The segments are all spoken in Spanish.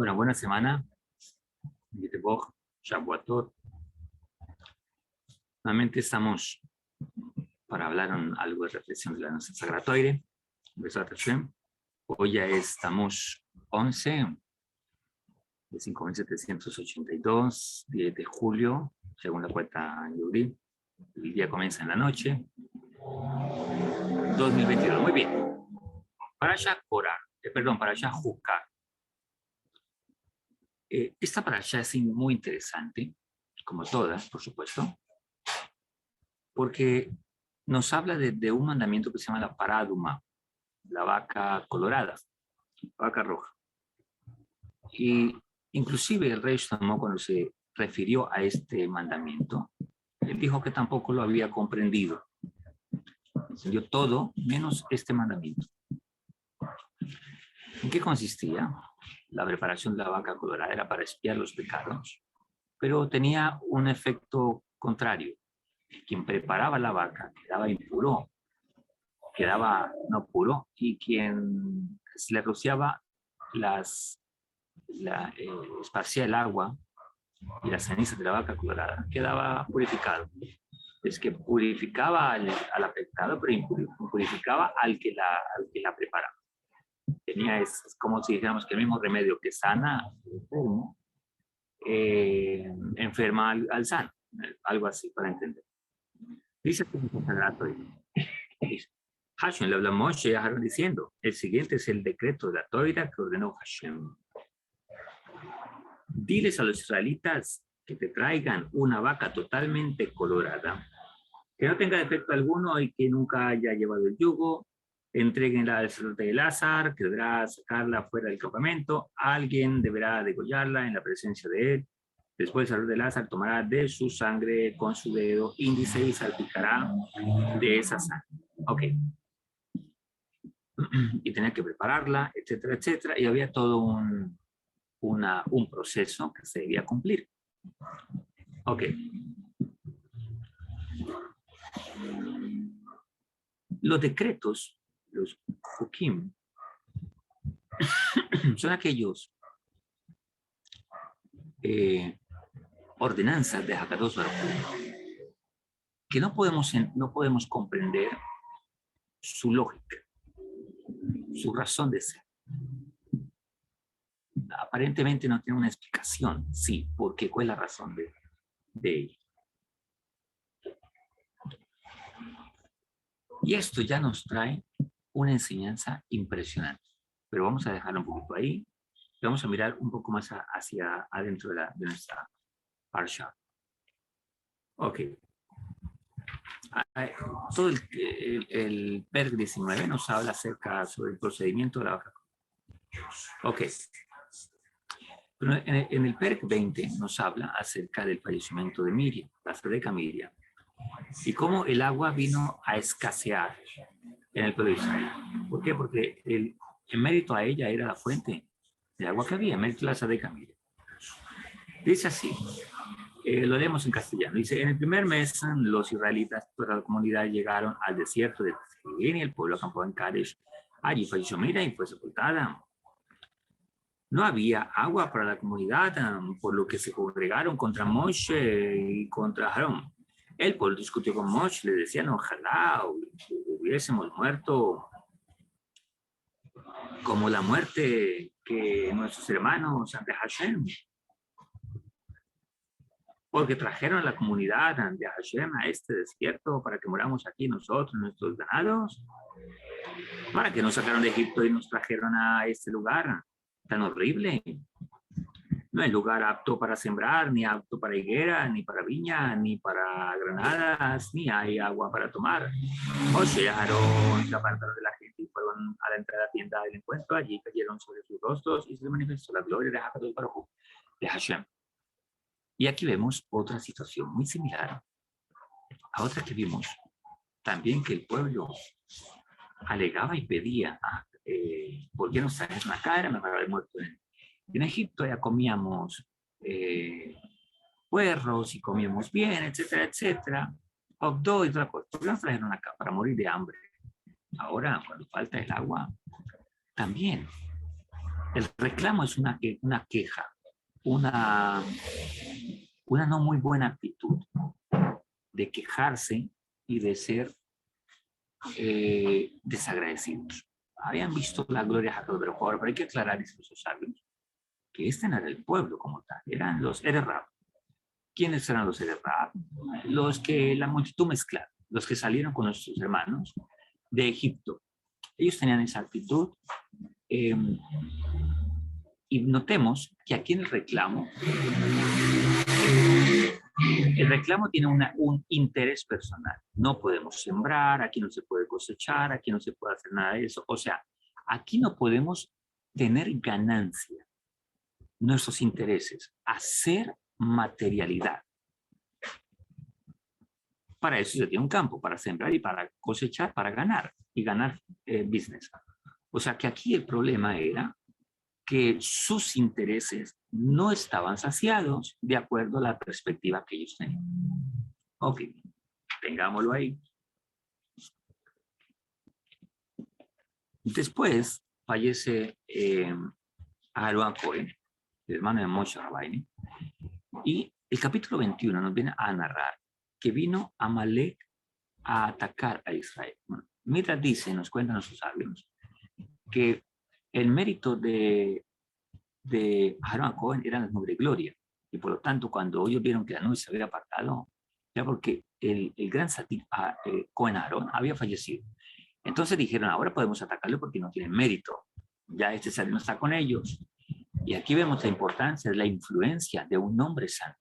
Bueno, buena semana. Yitteboj, Shavuot. Nuevamente estamos para hablar algo de reflexión de la nuestra Sagrada Torah. Hoy ya estamos 11 de 5.782, 10 de julio, según la cuenta Yuri. El día comienza en la noche. 2022. Muy bien. Parasha Korah, Parasha Jukar. Esta parasha es muy interesante, como todas, por supuesto, porque nos habla de un mandamiento que se llama la paraduma, la vaca colorada, la vaca roja. Y inclusive el rey Shlomo, cuando se refirió a este mandamiento, él dijo que tampoco lo había comprendido. Entendió todo menos este mandamiento. ¿En qué consistía? La preparación de la vaca colorada era para expiar los pecados, pero tenía un efecto contrario. Quien preparaba la vaca quedaba no puro, y quien le rociaba esparcía el agua y las cenizas de la vaca colorada quedaba purificado. Es que purificaba al afectado, pero impurificaba al que la preparaba. Es como si dijéramos que el mismo remedio que sana enferma al sano, algo así para entender. Dice que Hashem le habla a Moshe y a Aarón diciendo: el siguiente es el decreto de la Torah que ordenó Hashem. Diles a los israelitas que te traigan una vaca totalmente colorada, que no tenga defecto alguno y que nunca haya llevado el yugo. Entréguenla al sacerdote Elazar, que deberá sacarla fuera del campamento. Alguien deberá degollarla en la presencia de él. Después el sacerdote Elazar tomará de su sangre con su dedo índice y salpicará de esa sangre. Ok. Y tenía que prepararla, etcétera, etcétera. Y había todo un proceso que se debía cumplir. Ok. Los decretos, los hukim, son aquellos ordenanzas de Hakadosh Baruj Hu que no podemos comprender su lógica, su razón de ser. Aparentemente no tiene una explicación, sí, porque cuál es la razón de ello. Y esto ya nos trae una enseñanza impresionante, pero vamos a dejarlo un poquito ahí y vamos a mirar un poco más hacia adentro de nuestra parsha. Ok. Todo el Perk 19 nos habla acerca sobre el procedimiento de la vaca. Ok. Pero en el Perk 20 nos habla acerca del fallecimiento de Miriam, la sadeca Miriam, y cómo el agua vino a escasear en el pueblo de Israel. ¿Por qué? Porque el mérito a ella era la fuente de agua que había, el mérito de la sadeca Miriam. Dice así, lo leemos en castellano. Dice: en el primer mes, los israelitas, toda la comunidad, llegaron al desierto de Tzidín y el pueblo acampó en Kadesh. Allí falleció Miriam y fue sepultada. No había agua para la comunidad, por lo que se congregaron contra Moshe y contra Aarón. El pueblo discutió con Moshe, le decían: ojalá hubiésemos muerto como la muerte que nuestros hermanos ante Hashem, porque trajeron a la comunidad de Hashem a este desierto para que moramos aquí nosotros, nuestros ganados, para que nos sacaron de Egipto y nos trajeron a este lugar tan horrible. No es lugar apto para sembrar, ni apto para higuera, ni para viña, ni para granadas, ni hay agua para tomar. Moshe y Aarón se apartaron de la gente y fueron a la entrada de la tienda del encuentro. Allí cayeron sobre sus rostros y se manifestó la gloria de Hakadosh Baruj Hu, de Hashem. Y aquí vemos otra situación muy similar a otra que vimos también, que el pueblo alegaba y pedía: ¿por qué nos traes una cara? Me habrá muerto en Egipto, ya comíamos puerros y comíamos bien, etcétera, etcétera. Obdo y otra cosa. ¿Por qué nos trajeron acá? Para morir de hambre. Ahora, cuando falta el agua, también. El reclamo es una queja, una, una no muy buena actitud de quejarse y de ser desagradecidos. Habían visto la gloria de Jacob, pero hay que aclarar eso a los sabios, que este no era el pueblo como tal, eran los Ererab. ¿Quiénes eran los Ererab? Los que la multitud mezclada, los que salieron con nuestros hermanos de Egipto. Ellos tenían esa actitud. Y notemos que aquí en el reclamo tiene un interés personal. No podemos sembrar, aquí no se puede cosechar, aquí no se puede hacer nada de eso. O sea, aquí no podemos tener ganancia. Nuestros intereses, hacer materialidad. Para eso se tiene un campo, para sembrar y para cosechar, para ganar y ganar business. O sea que aquí el problema era que sus intereses no estaban saciados de acuerdo a la perspectiva que ellos tenían. Ok, tengámoslo ahí. Después fallece Aharon Cohen, el hermano de Moshe Rabbeinu, y el capítulo 21 nos viene a narrar que vino Amalek a atacar a Israel. Bueno, Midrash dice, nos cuentan nuestros sabios, que el mérito de Aharon Cohen era la nube de gloria, y por lo tanto cuando ellos vieron que la nube se había apartado, ya porque el gran Satik Cohen Aharon había fallecido. Entonces dijeron, ahora podemos atacarlo porque no tienen mérito. Ya este Satik no está con ellos. Y aquí vemos la importancia de la influencia de un hombre santo,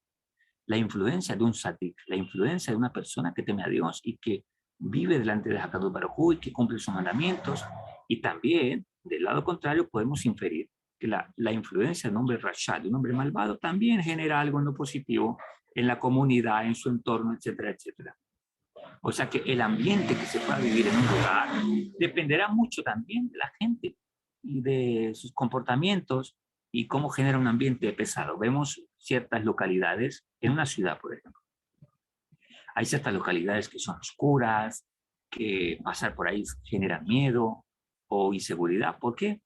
la influencia de un Satik, la influencia de una persona que teme a Dios y que vive delante de Hakadosh Baruj Hu y que cumple sus mandamientos. Y también, del lado contrario, podemos inferir que la influencia de un hombre rashad, de un hombre malvado, también genera algo en lo positivo en la comunidad, en su entorno, etcétera, etcétera. O sea que el ambiente que se pueda vivir en un lugar dependerá mucho también de la gente y de sus comportamientos y cómo genera un ambiente pesado. Vemos ciertas localidades en una ciudad, por ejemplo. Hay ciertas localidades que son oscuras, que pasar por ahí genera miedo o inseguridad. ¿Por qué?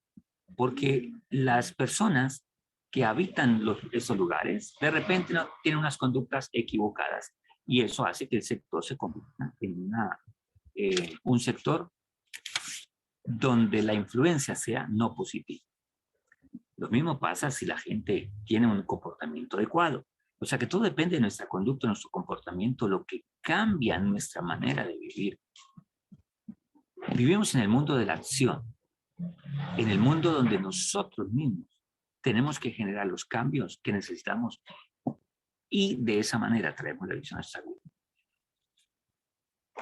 Porque las personas que habitan esos lugares de repente no, tienen unas conductas equivocadas y eso hace que el sector se convierta en un sector donde la influencia sea no positiva. Lo mismo pasa si la gente tiene un comportamiento adecuado. O sea que todo depende de nuestra conducta, nuestro comportamiento, lo que cambia nuestra manera de vivir. Vivimos en el mundo de la acción, en el mundo donde nosotros mismos tenemos que generar los cambios que necesitamos y de esa manera traemos la visión a nuestra vida.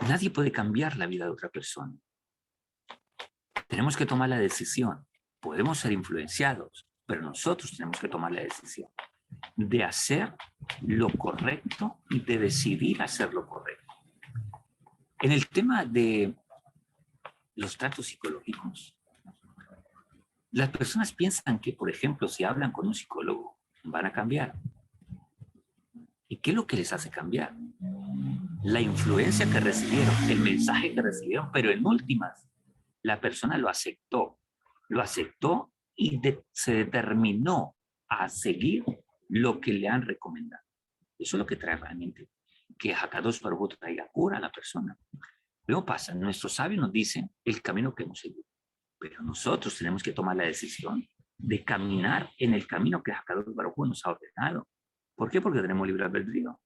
Nadie puede cambiar la vida de otra persona. Tenemos que tomar la decisión. Podemos ser influenciados, pero nosotros tenemos que tomar la decisión de hacer lo correcto y de decidir hacer lo correcto. En el tema de los tratos psicológicos, las personas piensan que, por ejemplo, si hablan con un psicólogo, van a cambiar. ¿Y qué es lo que les hace cambiar? La influencia que recibieron, el mensaje que recibieron, pero en últimas, la persona lo aceptó y se determinó a seguir lo que le han recomendado. Eso es lo que trae realmente que Hakadosh Baruj Hu traiga cura a la persona. Luego pasa, nuestros sabios nos dicen el camino que hemos seguido, pero nosotros tenemos que tomar la decisión de caminar en el camino que Hakadosh Baruj Hu nos ha ordenado. ¿Por qué? Porque tenemos libre albedrío.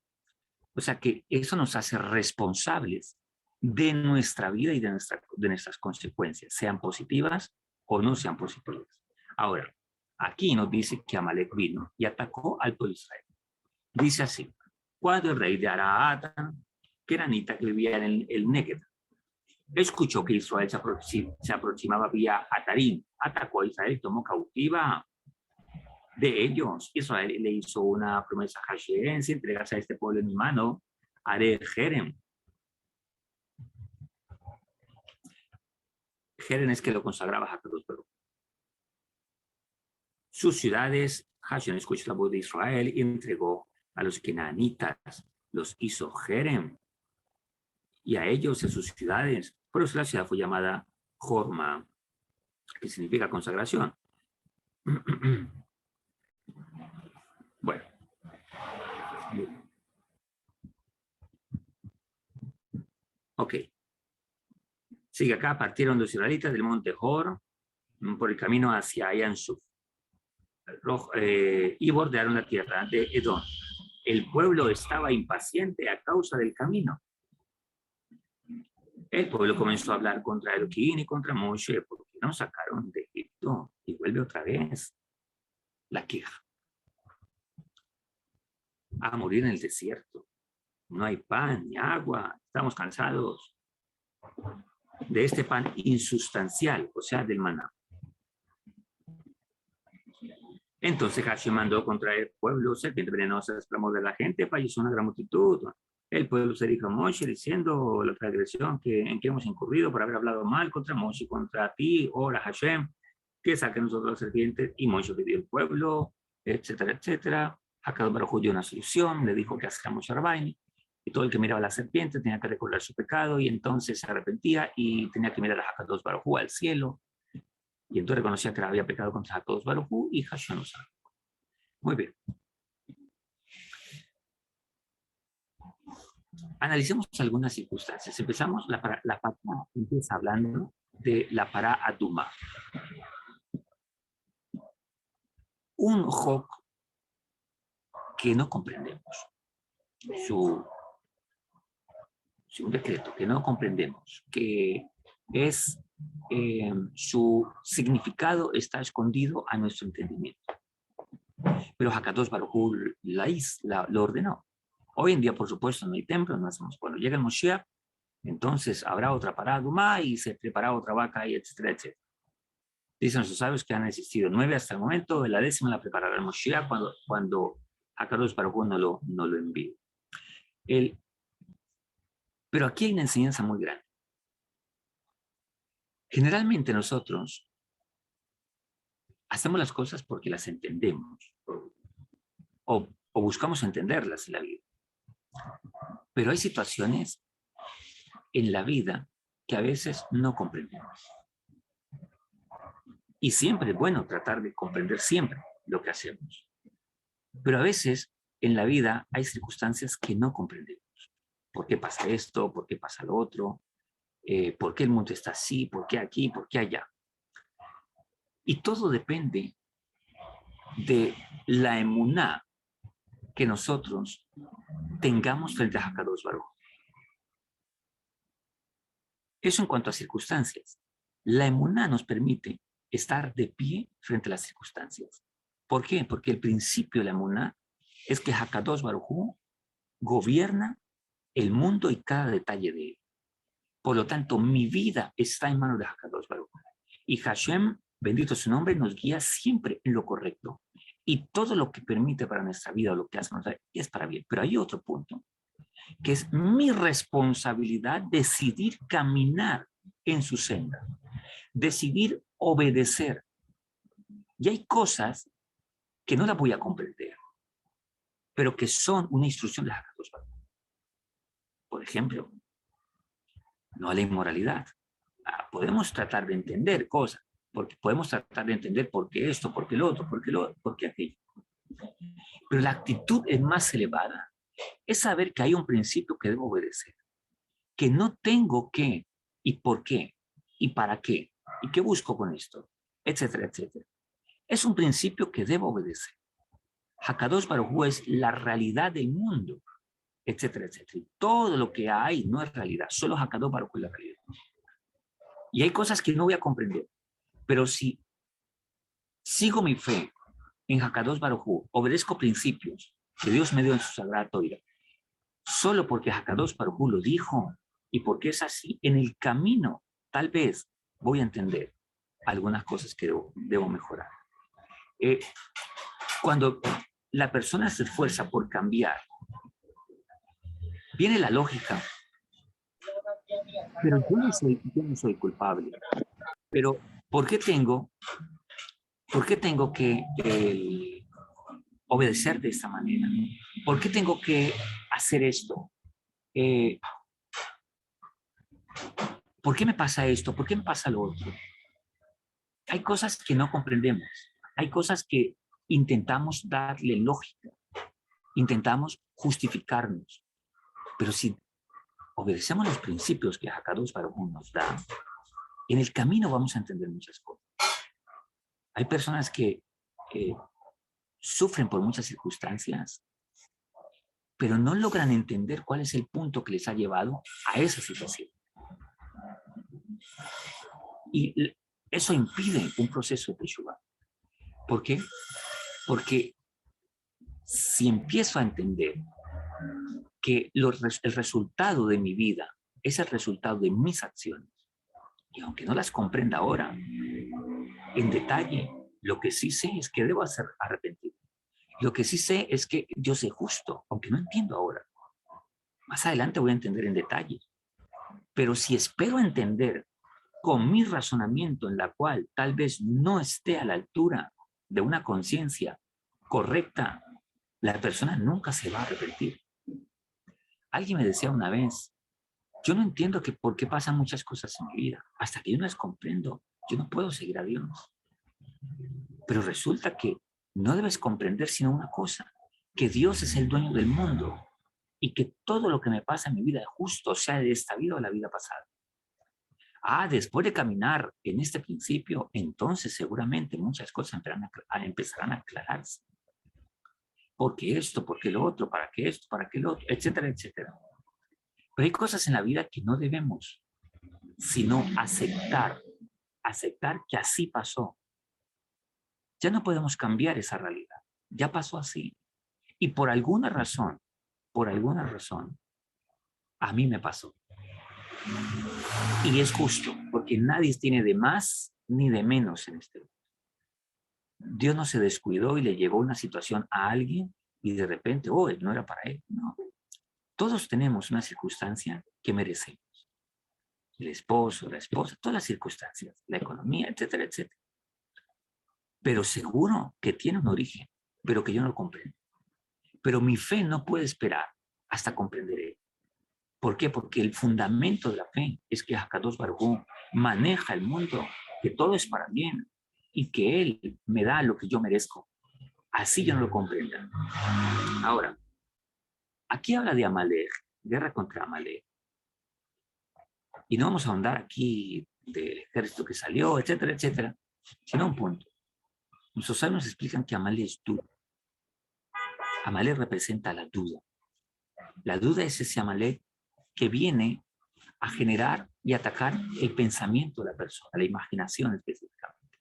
O sea que eso nos hace responsables de nuestra vida y de nuestras consecuencias, sean positivas o no sean positivas. Ahora, aquí nos dice que Amalek vino y atacó al pueblo de Israel. Dice así, cuando el rey de Araat, que era Anita, que vivía en el Negev, escuchó que Israel se aproximaba vía Atarim, atacó a Israel y tomó cautiva de ellos. Israel le hizo una promesa a Hashem: si entregas a este pueblo en mi mano, haré Jerem. Jerem es que lo consagraba a todos, pero sus ciudades, Hashem escuchó la voz de Israel y entregó a los kenanitas, los hizo Jerem, y a ellos en sus ciudades. Por eso la ciudad fue llamada Jorma, que significa consagración. Bueno. Ok. Sigue acá, partieron los israelitas del monte Hor por el camino hacia Ayansuf y bordearon la tierra de Edom. El pueblo estaba impaciente a causa del camino. El pueblo comenzó a hablar contra Elohim y contra Moshe, porque nos sacaron de Egipto, y vuelve otra vez la queja. A morir en el desierto. No hay pan ni agua, estamos cansados de este pan insustancial, o sea, del maná. Entonces Hashem mandó contra el pueblo serpientes venenosas para morder a la gente, falleció una gran multitud. El pueblo se dijo a Moshe diciendo la transgresión en que hemos incurrido por haber hablado mal contra Moshe, contra ti, ora Hashem, que saque nosotros las serpientes. Y Moshe pidió al pueblo, etcétera, etcétera. Akadosh Baruj Hu dio una solución, le dijo que hacíamos Arbaini, y todo el que miraba a la serpiente tenía que recordar su pecado, y entonces se arrepentía y tenía que mirar a Akadosh Baruj Hu al cielo, y entonces reconocía que había pecado contra Akadosh Baruj Hu, y Hashem lo sabe. Muy bien. Analicemos algunas circunstancias. Empezamos, la pará empieza hablando de la pará aduma. Un hok que no comprendemos. Un decreto que no comprendemos, que es su significado está escondido a nuestro entendimiento. Pero Hakadosh Baruj Hu lo ordenó. Hoy en día, por supuesto, no hay templo, no hacemos. Cuando llega el Moshiach, entonces habrá otra pará aduma y se preparará otra vaca, y etcétera, etcétera. Dicen los sabios que han existido 9 hasta el momento, de la 10ª la preparará el Moshiach cuando Hakadosh Baruj Hu no lo envíe. Pero aquí hay una enseñanza muy grande. Generalmente nosotros hacemos las cosas porque las entendemos o buscamos entenderlas en la vida. Pero hay situaciones en la vida que a veces no comprendemos. Y siempre es bueno tratar de comprender siempre lo que hacemos. Pero a veces en la vida hay circunstancias que no comprendemos. ¿Por qué pasa esto? ¿Por qué pasa lo otro? ¿Por qué el mundo está así? ¿Por qué aquí? ¿Por qué allá? Y todo depende de la emuná que nosotros tengamos frente a Hakadosh Baruj Hu. Eso en cuanto a circunstancias. La emuná nos permite estar de pie frente a las circunstancias. ¿Por qué? Porque el principio de la emuná es que Hakadosh Baruj Hu gobierna el mundo y cada detalle de él. Por lo tanto, mi vida está en manos de Hakadosh Baruj Hu. Y Hashem, bendito su nombre, nos guía siempre en lo correcto. Y todo lo que permite para nuestra vida, o lo que hace es para bien. Pero hay otro punto, que es mi responsabilidad decidir caminar en su senda, decidir obedecer. Y hay cosas que no las voy a comprender, pero que son una instrucción de Hakadosh Baruj Hu. Por ejemplo, no a la inmoralidad. Podemos tratar de entender cosas, porque podemos tratar de entender por qué esto, por qué lo otro, por qué aquello. Pero la actitud es más elevada. Es saber que hay un principio que debo obedecer, que no tengo que, y por qué, y para qué, y qué busco con esto, etcétera, etcétera. Es un principio que debo obedecer. Hakadosh Baruj Hu es la realidad del mundo, etcétera, etcétera. Y todo lo que hay no es realidad, solo Hakadosh Baruj Hu es la realidad. Y hay cosas que no voy a comprender, pero si sigo mi fe en Hakadosh Baruj Hu, obedezco principios que Dios me dio en su sagrada Torah, solo porque Hakadosh Baruj Hu lo dijo y porque es así, en el camino tal vez voy a entender algunas cosas que debo mejorar. Cuando la persona se esfuerza por cambiar, viene la lógica, pero yo no soy culpable. Pero ¿por qué tengo que obedecer de esta manera? ¿Por qué tengo que hacer esto? ¿Por qué me pasa esto? ¿Por qué me pasa lo otro? Hay cosas que no comprendemos. Hay cosas que intentamos darle lógica, intentamos justificarnos, pero si obedecemos los principios que Hakadosh Baruj Hu nos da, en el camino vamos a entender muchas cosas. Hay personas que sufren por muchas circunstancias, pero no logran entender cuál es el punto que les ha llevado a esa situación. Y eso impide un proceso de Teshuvah. ¿Por qué? Porque si empiezo a entender que el resultado de mi vida es el resultado de mis acciones, y aunque no las comprenda ahora en detalle, lo que sí sé es que debo hacer arrepentir. Lo que sí sé es que Dios es justo, aunque no entiendo ahora. Más adelante voy a entender en detalle. Pero si espero entender con mi razonamiento en la cual tal vez no esté a la altura de una conciencia correcta, la persona nunca se va a arrepentir. Alguien me decía una vez, yo no entiendo por qué pasan muchas cosas en mi vida. Hasta que yo no las comprendo, yo no puedo seguir a Dios. Pero resulta que no debes comprender sino una cosa, que Dios es el dueño del mundo y que todo lo que me pasa en mi vida es justo, sea de esta vida o la vida pasada. Después de caminar en este principio, entonces seguramente muchas cosas empezarán a aclararse. ¿Por qué esto? ¿Por qué lo otro? ¿Para qué esto? ¿Para qué lo otro? Etcétera, etcétera. Pero hay cosas en la vida que no debemos, sino aceptar que así pasó. Ya no podemos cambiar esa realidad. Ya pasó así. Y por alguna razón, a mí me pasó. Y es justo, porque nadie tiene de más ni de menos en este mundo. Dios no se descuidó y le llevó una situación a alguien y de repente, no era para él. No. Todos tenemos una circunstancia que merecemos. El esposo, la esposa, todas las circunstancias, la economía, etcétera, etcétera. Pero seguro que tiene un origen, pero que yo no lo comprendo. Pero mi fe no puede esperar hasta comprender él. ¿Por qué? Porque el fundamento de la fe es que Hakadosh Baruj Hu maneja el mundo, que todo es para bien y que él me da lo que yo merezco. Así yo no lo comprenda. Ahora, aquí habla de Amalek, guerra contra Amalek. Y no vamos a ahondar aquí del ejército que salió, etcétera, etcétera, sino un punto. Nuestros sabios explican que Amalek es duro. Amalek representa la duda. La duda es ese Amalek que viene a generar y atacar el pensamiento de la persona, la imaginación específicamente.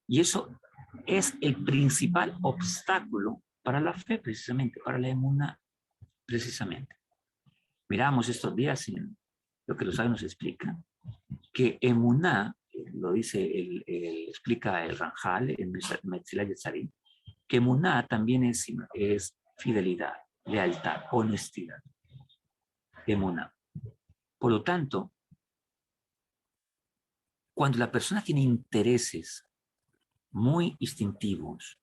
Y eso es el principal obstáculo para la fe, precisamente, para la emuná, precisamente. Miramos estos días en lo que los sabios nos explican, que emuná, lo dice, explica el Ranjal en Metzilah Yetzarim, que emuná también es fidelidad, lealtad, honestidad. Emuná. Por lo tanto, cuando la persona tiene intereses muy instintivos,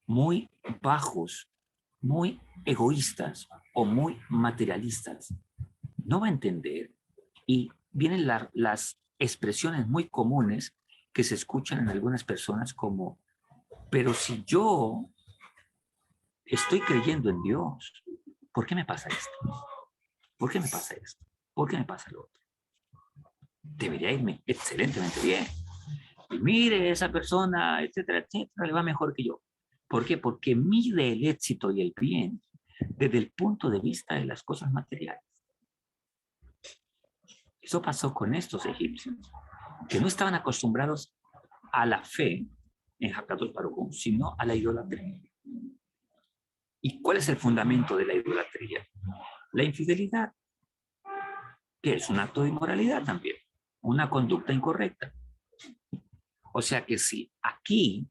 muy bajos, muy egoístas o muy materialistas, no va a entender. Y vienen las expresiones muy comunes que se escuchan en algunas personas como, pero si yo estoy creyendo en Dios, ¿por qué me pasa esto? ¿Por qué me pasa esto? ¿Por qué me pasa lo otro? Debería irme excelentemente bien. Y mire, esa persona, etcétera, etcétera, le va mejor que yo. ¿Por qué? Porque mide el éxito y el bien desde el punto de vista de las cosas materiales. Eso pasó con estos egipcios, que no estaban acostumbrados a la fe en Hakadosh Baruj Hu, sino a la idolatría. ¿Y cuál es el fundamento de la idolatría? La infidelidad, que es un acto de inmoralidad también, una conducta incorrecta. O sea que si aquí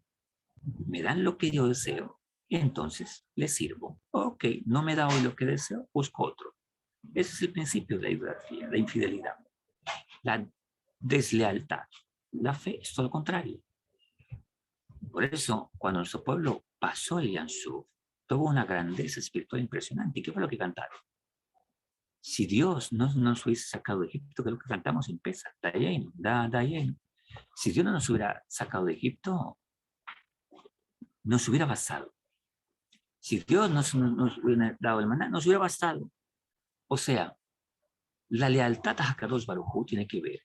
me dan lo que yo deseo, entonces les sirvo. Ok, no me da hoy lo que deseo, busco otro. Ese es el principio de la idolatría, la infidelidad, la deslealtad. La fe es todo lo contrario. Por eso, cuando nuestro pueblo pasó el Yansuf, tuvo una grandeza espiritual impresionante. ¿Y qué fue lo que cantaron? Si Dios no nos hubiese sacado de Egipto, que es lo que cantamos en Pesa, si Dios no nos hubiera sacado de Egipto, nos hubiera bastado. Si Dios nos hubiera dado el maná, nos hubiera bastado. O sea, la lealtad a Hakadosh Baruj Hu tiene que ver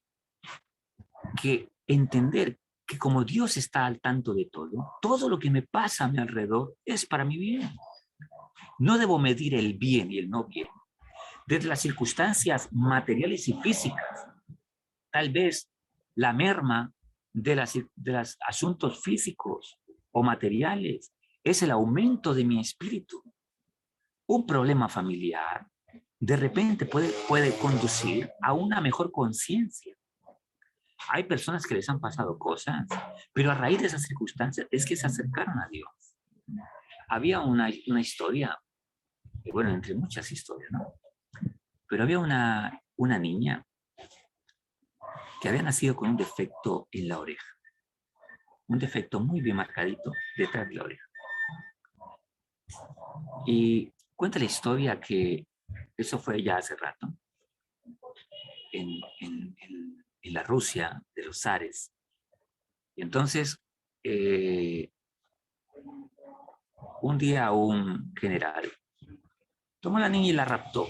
que entender que como Dios está al tanto de todo, todo lo que me pasa a mi alrededor es para mi bien. No debo medir el bien y el no bien desde las circunstancias materiales y físicas. Tal vez la merma de los asuntos físicos o materiales es el aumento de mi espíritu. Un problema familiar de repente puede conducir a una mejor conciencia. Hay personas que les han pasado cosas, pero a raíz de esas circunstancias es que se acercaron a Dios. Había una historia, bueno, entre muchas historias, ¿no? Pero había una niña que había nacido con un defecto en la oreja. Un defecto muy bien marcadito detrás de la oreja. Y cuenta la historia que eso fue ya hace rato, en la Rusia de los zares. Y entonces, un día un general tomó a la niña y la raptó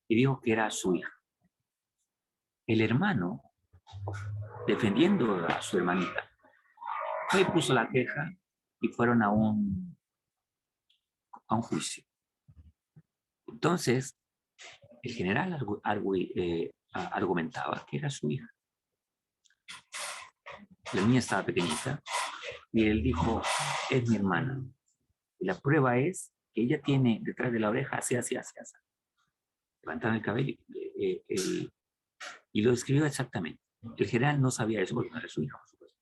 y dijo que era su hija. El hermano, defendiendo a su hermanita, fue y puso la queja y fueron a un juicio. Entonces, el general argumentaba que era su hija. La niña estaba pequeñita y él dijo, es mi hermana. Y la prueba es que ella tiene detrás de la oreja así. Levantaron el cabello y lo describió exactamente. El general no sabía eso porque no era su hijo, por supuesto.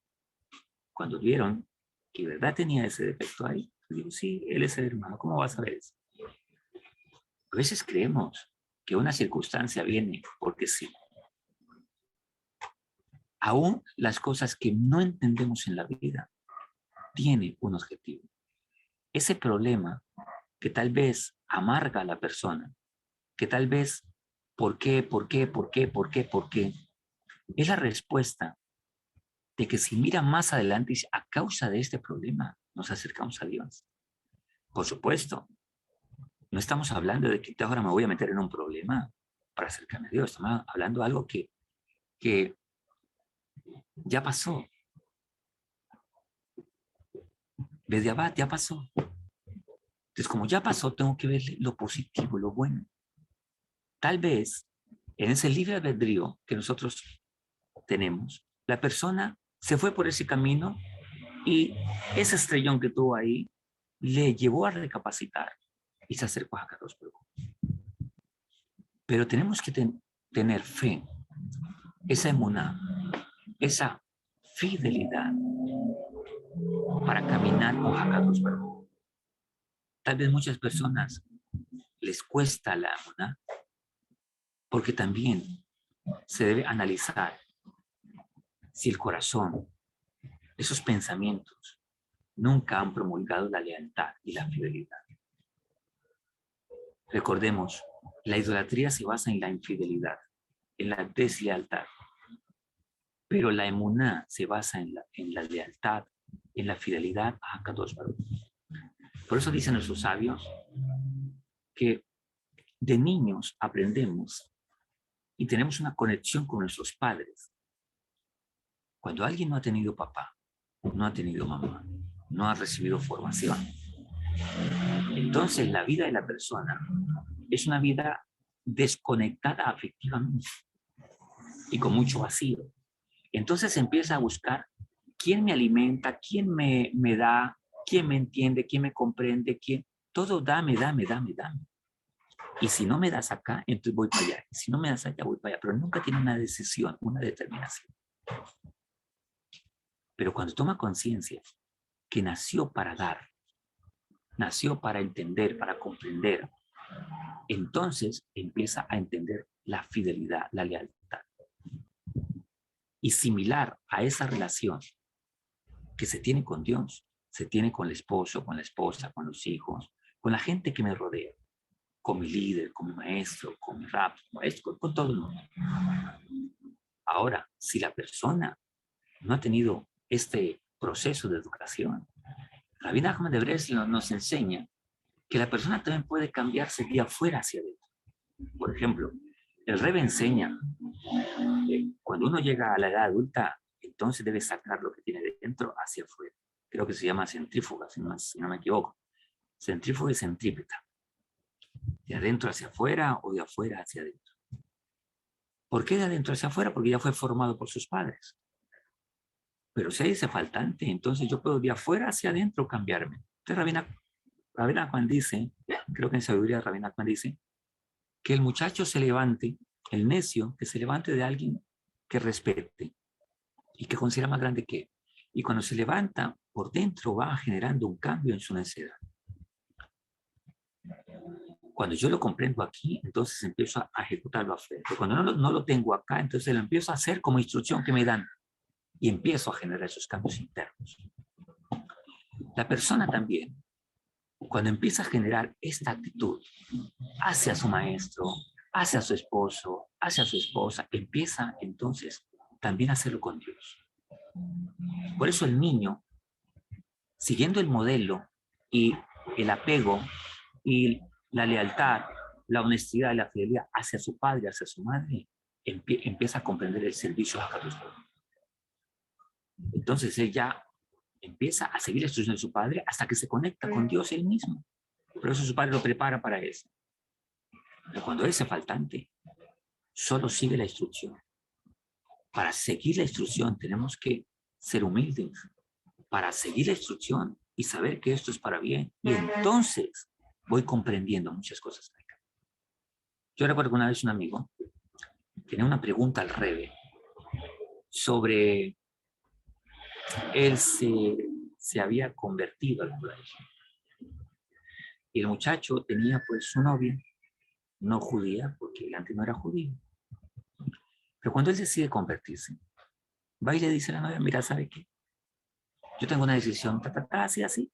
Cuando vieron que de verdad tenía ese defecto ahí, digo, sí, él es el hermano, ¿cómo vas a saber eso? A veces creemos que una circunstancia viene porque sí. Aún las cosas que no entendemos en la vida tienen un objetivo. Ese problema que tal vez amarga a la persona, que tal vez, ¿por qué? Es la respuesta de que si mira más adelante, a causa de este problema, nos acercamos a Dios. Por supuesto, no estamos hablando de que ahora me voy a meter en un problema para acercarme a Dios. Estamos hablando de algo que ya pasó. Desde Abad ya pasó. Entonces, como ya pasó, tengo que ver lo positivo, lo bueno. Tal vez en ese libre albedrío que nosotros tenemos, la persona se fue por ese camino y ese estrellón que tuvo ahí le llevó a recapacitar y se acercó a Carlos. Pero tenemos que tener fe, esa emuná, esa fidelidad para caminar con Hakadosh Baruj Hu. Tal vez muchas personas les cuesta la emuná porque también se debe analizar si el corazón, esos pensamientos, nunca han promulgado la lealtad y la fidelidad. Recordemos, la idolatría se basa en la infidelidad, en la deslealtad, pero la emuná se basa en la lealtad, en la fidelidad a Hakadosh Baruj Hu. Por eso dicen nuestros sabios que de niños aprendemos y tenemos una conexión con nuestros padres. Cuando alguien no ha tenido papá, no ha tenido mamá, no ha recibido formación, entonces la vida de la persona es una vida desconectada afectivamente y con mucho vacío. Entonces empieza a buscar quién me alimenta, quién me da, quién me entiende, quién me comprende, quién... Todo dame. Y si no me das acá, entonces voy para allá. Y si no me das allá, voy para allá. Pero nunca tiene una decisión, una determinación. Pero cuando toma conciencia que nació para dar, nació para entender, para comprender, entonces empieza a entender la fidelidad, la lealtad. Y similar a esa relación que se tiene con Dios, se tiene con el esposo, con la esposa, con los hijos, con la gente que me rodea, con mi líder, con mi maestro, con mi rap, con todo el mundo. Ahora, si la persona no ha tenido este proceso de educación, Rabbi Nachman de Breslau nos enseña que la persona también puede cambiarse de afuera hacia adentro. Por ejemplo, el Rebbe enseña que cuando uno llega a la edad adulta, entonces debe sacar lo que tiene dentro hacia afuera. Creo que se llama centrífuga, si no me equivoco. Centrífuga y centrípeta. De adentro hacia afuera o de afuera hacia adentro. ¿Por qué de adentro hacia afuera? Porque ya fue formado por sus padres. Pero si hay ese faltante, entonces yo puedo de afuera hacia adentro cambiarme. Entonces Rabbi Nachman dice, creo que en sabiduría Rabbi Nachman dice, que el muchacho se levante, el necio, que se levante de alguien que respete y que considera más grande que él. Y cuando se levanta, por dentro va generando un cambio en su necedad. Cuando yo lo comprendo aquí, entonces empiezo a ejecutarlo afuera. Pero cuando no lo tengo acá, entonces lo empiezo a hacer como instrucción que me dan y empiezo a generar esos cambios internos. La persona también, cuando empieza a generar esta actitud hacia su maestro, hacia su esposo, hacia su esposa, empieza entonces también a hacerlo con Dios. Por eso el niño, siguiendo el modelo y el apego y la lealtad, la honestidad y la fidelidad hacia su padre, hacia su madre, empieza a comprender el servicio a Kadosh Baruj Hu. Entonces él ya empieza a seguir la instrucción de su padre hasta que se conecta con Dios él mismo. Por eso su padre lo prepara para eso. Pero cuando ese faltante solo sigue la instrucción. Para seguir la instrucción tenemos que ser humildes. Para seguir la instrucción y saber que esto es para bien. Y entonces voy comprendiendo muchas cosas. Yo recuerdo que una vez un amigo tenía una pregunta al Rebbe sobre él se había convertido al judaísmo. Y el muchacho tenía pues su novia, no judía, porque él antes no era judío. Pero cuando él decide convertirse, va y le dice a la novia, mira, ¿sabe qué? Yo tengo una decisión, así, así.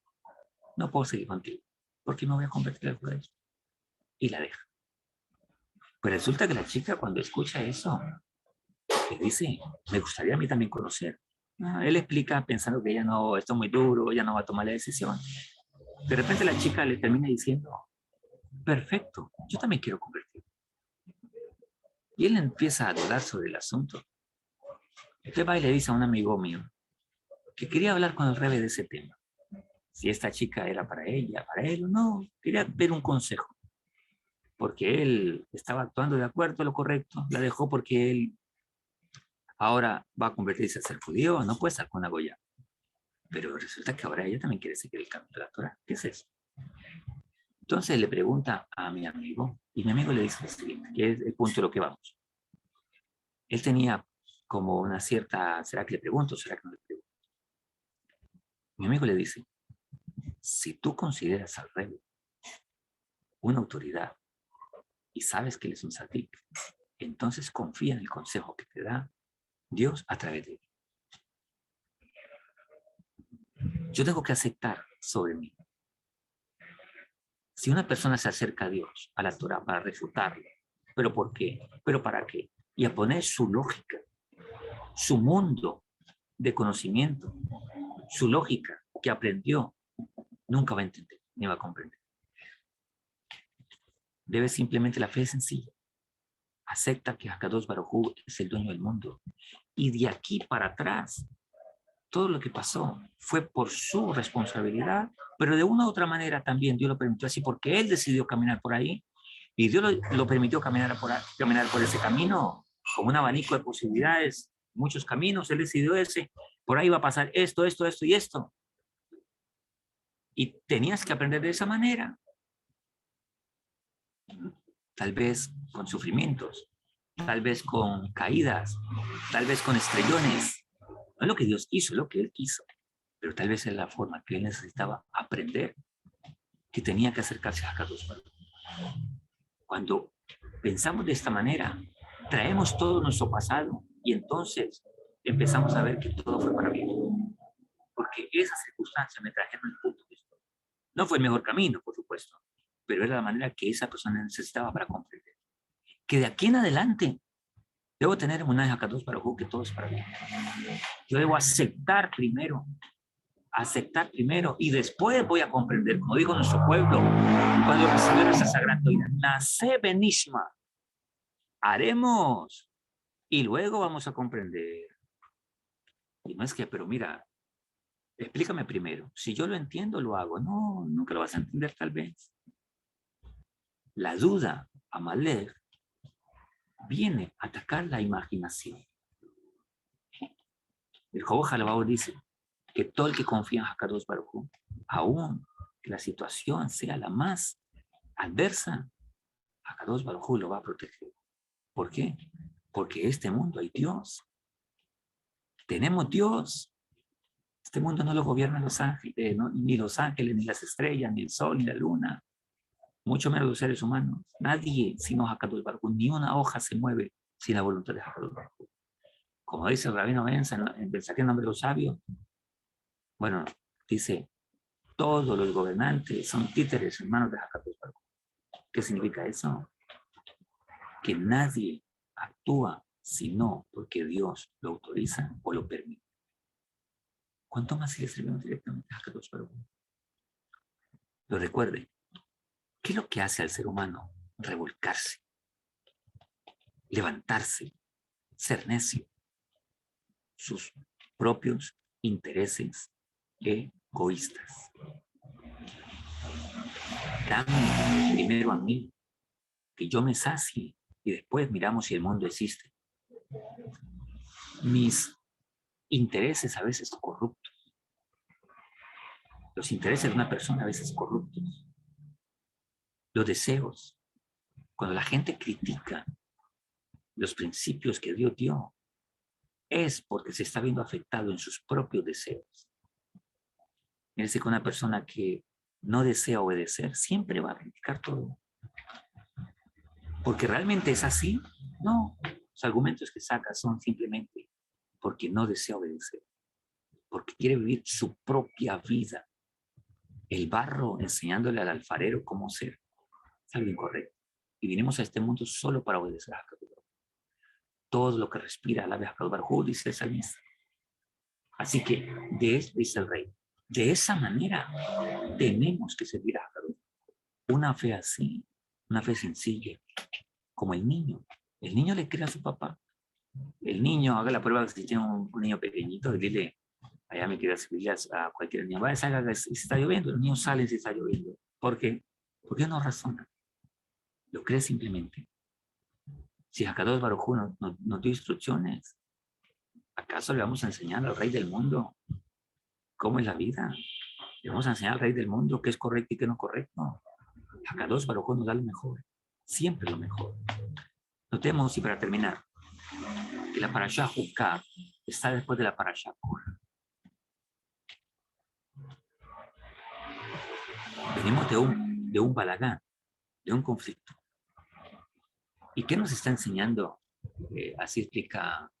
No puedo seguir contigo, porque me voy a convertir al judaísmo. Y la deja. Pues resulta que la chica cuando escucha eso, le dice, me gustaría a mí también conocer. Él explica pensando que ella no, esto es muy duro, ella no va a tomar la decisión. De repente la chica le termina diciendo, perfecto, yo también quiero convertir. Y él empieza a dudar sobre el asunto. Entonces va y le dice a un amigo mío que quería hablar con el Rebbe de ese tema. Si esta chica era para ella, para él o no. Quería ver un consejo. Porque él estaba actuando de acuerdo a lo correcto. La dejó porque él ahora va a convertirse a ser judío. No puede estar con la Goya. Pero resulta que ahora ella también quiere seguir el camino de la Torah. ¿Qué es eso? Entonces le pregunta a mi amigo. Y mi amigo le dice lo siguiente, que es el punto de lo que vamos. Él tenía como una cierta, ¿será que le pregunto? ¿Será que no le pregunto? Mi amigo le dice, si tú consideras al Rebbe una autoridad y sabes que él es un tzadik, entonces confía en el consejo que te da Dios a través de él. Yo tengo que aceptar sobre mí. Si una persona se acerca a Dios, a la Torah, para refutarlo, ¿pero por qué? ¿Pero para qué? Y a poner su lógica, su mundo de conocimiento, su lógica que aprendió, nunca va a entender, ni va a comprender. Debe simplemente, la fe es sencilla. Acepta que Akadosh Baruj Hu es el dueño del mundo. Y de aquí para atrás, todo lo que pasó fue por su responsabilidad, pero de una u otra manera también Dios lo permitió así porque él decidió caminar por ahí y Dios lo permitió caminar por ese camino con un abanico de posibilidades, muchos caminos, él decidió ese, por ahí va a pasar esto, esto, esto y esto. Y tenías que aprender de esa manera. Tal vez con sufrimientos, tal vez con caídas, tal vez con estrellones. No es lo que Dios quiso, es lo que Él quiso. Pero tal vez es la forma que Él necesitaba aprender, que tenía que acercarse a Kadosh Baruj Hu. Cuando pensamos de esta manera, traemos todo nuestro pasado y entonces empezamos a ver que todo fue para bien. Porque esas circunstancias me trajeron el punto de esto. No fue el mejor camino, por supuesto, pero era la manera que esa persona necesitaba para comprender. Que de aquí en adelante debo tener en una de Kadosh Baruj Hu que todo es para bien. Yo debo aceptar primero aceptar primero y después voy a comprender, como dijo nuestro pueblo, cuando recibieron esa sagrada doctrina, nace benishma, haremos y luego vamos a comprender. Y no es que, pero mira, explícame primero. Si yo lo entiendo, lo hago. No, nunca lo vas a entender tal vez. La duda, Amalek, viene a atacar la imaginación. El Job Jalabao dice que todo el que confía en Hakadosh Baruj Hu, aún que la situación sea la más adversa, Hakadosh Baruj Hu lo va a proteger. ¿Por qué? Porque este mundo hay Dios. Tenemos Dios. Este mundo no lo gobiernan los ángeles, ni los ángeles, ni las estrellas, ni el sol, ni la luna, mucho menos los seres humanos. Nadie sino Hakadosh Baruj Hu, ni una hoja se mueve sin la voluntad de Hakadosh Baruj Hu. Como dice el Rabino Benza en Mensaje en Nombre de los Sabios, bueno, dice, todos los gobernantes son títeres en manos de Hakadosh Baruj Hu. ¿Qué significa eso? Que nadie actúa sino porque Dios lo autoriza o lo permite. ¿Cuánto más si le servimos directamente a Hakadosh Baruj Hu? Lo recuerde. ¿Qué es lo que hace al ser humano? Revolcarse, levantarse, ser necio. Sus propios intereses egoístas. Dame primero a mí, que yo me sacie, y después miramos si el mundo existe. Mis intereses a veces corruptos. Los intereses de una persona a veces corruptos. Los deseos. Cuando la gente critica los principios que Dios dio, es porque se está viendo afectado en sus propios deseos. Es decir, que una persona que no desea obedecer siempre va a criticar todo. ¿Porque realmente es así? No. Los argumentos que saca son simplemente porque no desea obedecer. Porque quiere vivir su propia vida. El barro enseñándole al alfarero cómo ser. Es algo incorrecto. Y vinimos a este mundo solo para obedecer a Hakadosh Baruj Hu. Todo lo que respira alabe a Hakadosh Baruj Hu, dice el salmista. Así que, dice el rey, de esa manera tenemos que servir a Hakadosh Baruj Hu. Una fe así, una fe sencilla, como el niño. El niño le cree a su papá. El niño, haga la prueba si tiene un niño pequeñito y dile, allá me quiere servir a cualquier niño, vaya, salga si está lloviendo, el niño sale si está lloviendo. ¿Por qué? Porque no razona. Lo cree simplemente. Si Hakadosh Baruj Hu nos dio instrucciones, ¿acaso le vamos a enseñar al rey del mundo cómo es la vida? Le vamos a enseñar al rey del mundo qué es correcto y qué no es correcto. Hakadosh Baruj Hu nos da lo mejor, siempre lo mejor. Notemos, y para terminar, que la parashá Jukah está después de la parashá Korah. Venimos de un balagán, de un conflicto. ¿Y qué nos está enseñando? Así explica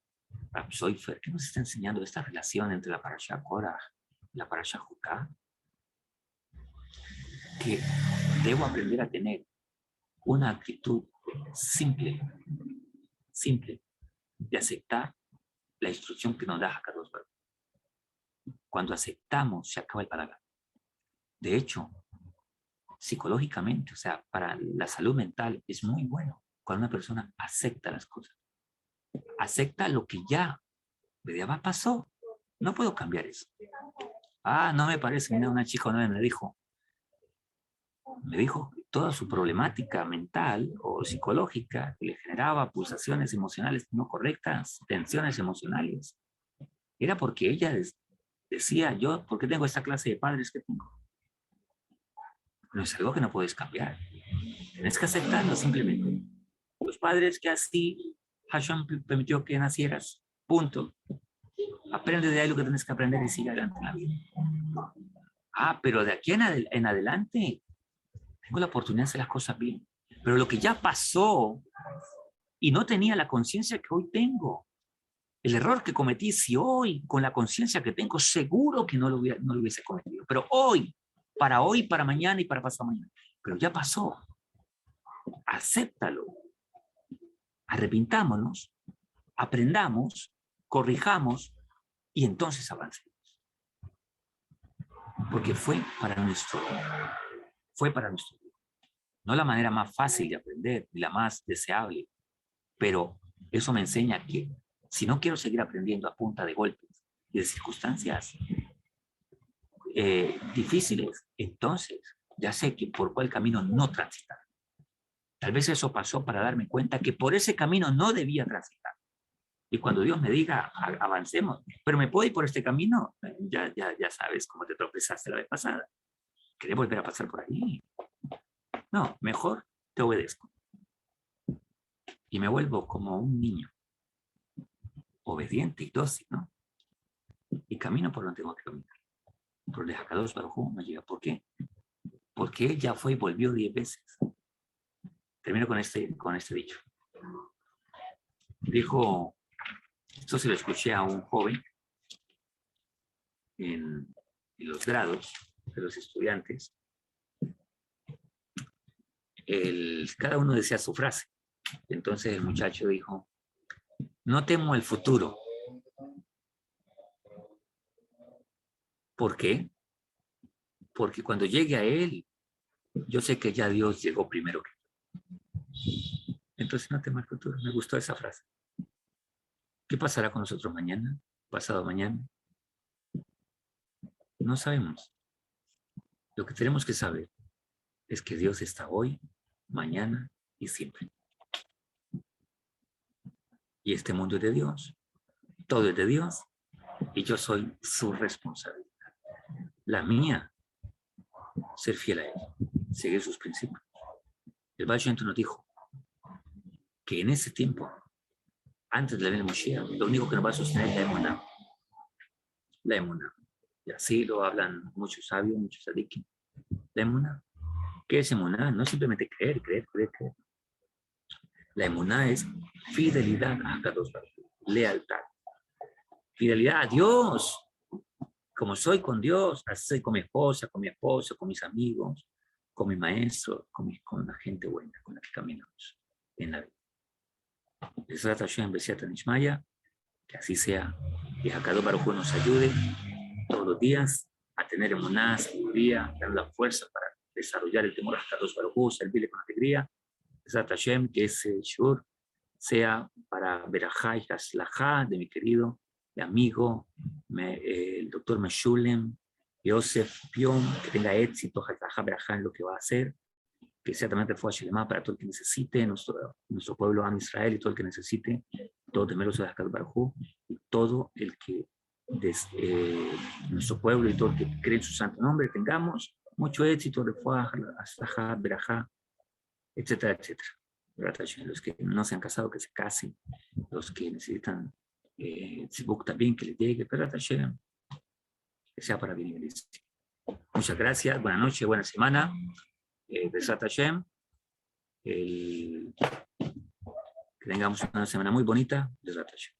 Rab Soifer. ¿Qué nos está enseñando esta relación entre la parashá Korah y la parashá Jukah? Que debo aprender a tener una actitud simple, de aceptar la instrucción que nos da Hakadosh Baruj Hu. Cuando aceptamos, se acaba el balagán. De hecho, psicológicamente, o sea, para la salud mental es muy bueno cuando una persona acepta las cosas. Acepta lo que ya pasó. No puedo cambiar eso. Ah, no me parece. Mira, una chica nueva me dijo toda su problemática mental o psicológica que le generaba pulsaciones emocionales no correctas, tensiones emocionales. Era porque ella decía, yo, ¿por qué tengo esta clase de padres que tengo? No es algo que no puedes cambiar. Tienes que aceptarlo simplemente. Los padres que así Hashem permitió que nacieras. Punto. Aprende de ahí lo que tienes que aprender y sigue adelante en la vida. Ah, pero de aquí en adelante tengo la oportunidad de hacer las cosas bien. Pero lo que ya pasó y no tenía la conciencia que hoy tengo, el error que cometí, si hoy con la conciencia que tengo, seguro que no lo hubiese cometido. Pero hoy, para mañana y para pasado mañana. Pero ya pasó. Acéptalo. Arrepintámonos, aprendamos, corrijamos y entonces avancemos. porque fue para nuestro bien. Fue para nuestro bien. No la manera más fácil de aprender, ni la más deseable, pero eso me enseña que si no quiero seguir aprendiendo a punta de golpes y de circunstancias difíciles, entonces ya sé que por cuál camino no transitar. Tal vez eso pasó para darme cuenta que por ese camino no debía transitar. Y cuando Dios me diga, avancemos, pero me puedo ir por este camino, ya sabes cómo te tropezaste la vez pasada. ¿Querés volver a pasar por ahí? No, mejor te obedezco. Y me vuelvo como un niño, obediente y dócil, ¿no? Y camino por donde tengo que caminar. Por el Hakadosh Baruj Hu me llega. ¿Por qué? Porque él ya fue y volvió 10 veces. Termino con este dicho. Dijo, esto se lo escuché a un joven en los grados de los estudiantes. Cada uno decía su frase. Entonces el muchacho dijo, no temo el futuro. ¿Por qué? Porque cuando llegue a él, yo sé que ya Dios llegó primero que yo. Entonces no temo el futuro. Me gustó esa frase. ¿Qué pasará con nosotros mañana? ¿Pasado mañana? No sabemos. Lo que tenemos que saber es que Dios está hoy, mañana y siempre. Y este mundo es de Dios. Todo es de Dios. Y yo soy su responsabilidad. La mía, ser fiel a Él. Seguir sus principios. El Baal Shem Tov nos dijo que en ese tiempo, antes de la venida de Moshiach, lo único que nos va a sostener es la emuná. La emuná. Y así lo hablan muchos sabios, muchos sadikim. La emuná. ¿Qué es emuná? No simplemente creer. La emuná es fidelidad a Kadosh Baruj Hu, lealtad. Fidelidad a Dios. Como soy con Dios, así soy con mi esposa, con mi esposo, con mis amigos, con mi maestro, con la gente buena con la que caminamos en la vida. Que así sea. Que Kadosh Baruj Hu nos ayude todos los días a tener emuná, sabiduría, tener la fuerza para desarrollar el temor a Kadosh Baruj Hu, servirle con alegría. Que ese shur sea para Berajá y Haslajá de mi querido amigo, el doctor Meshulem, Yosef Pion, que tenga éxito, Haslajá, Berajá en lo que va a hacer, que sea también refugio Shelema para todo el que necesite, nuestro pueblo Am Israel y todo el que necesite, todo temeroso de Hakadosh Baruj Hu, y todo el que nuestro pueblo y todo el que cree en su santo nombre, tengamos mucho éxito, refugio, Haslajá, Berajá, etcétera, etcétera. Los que no se han casado, que se casen. Los que necesitan Tzibuk también, que les llegue. Que sea para bien y feliz. Muchas gracias. Buenas noches, buena semana. Besat Hashem. Que tengamos una semana muy bonita. Besat Hashem.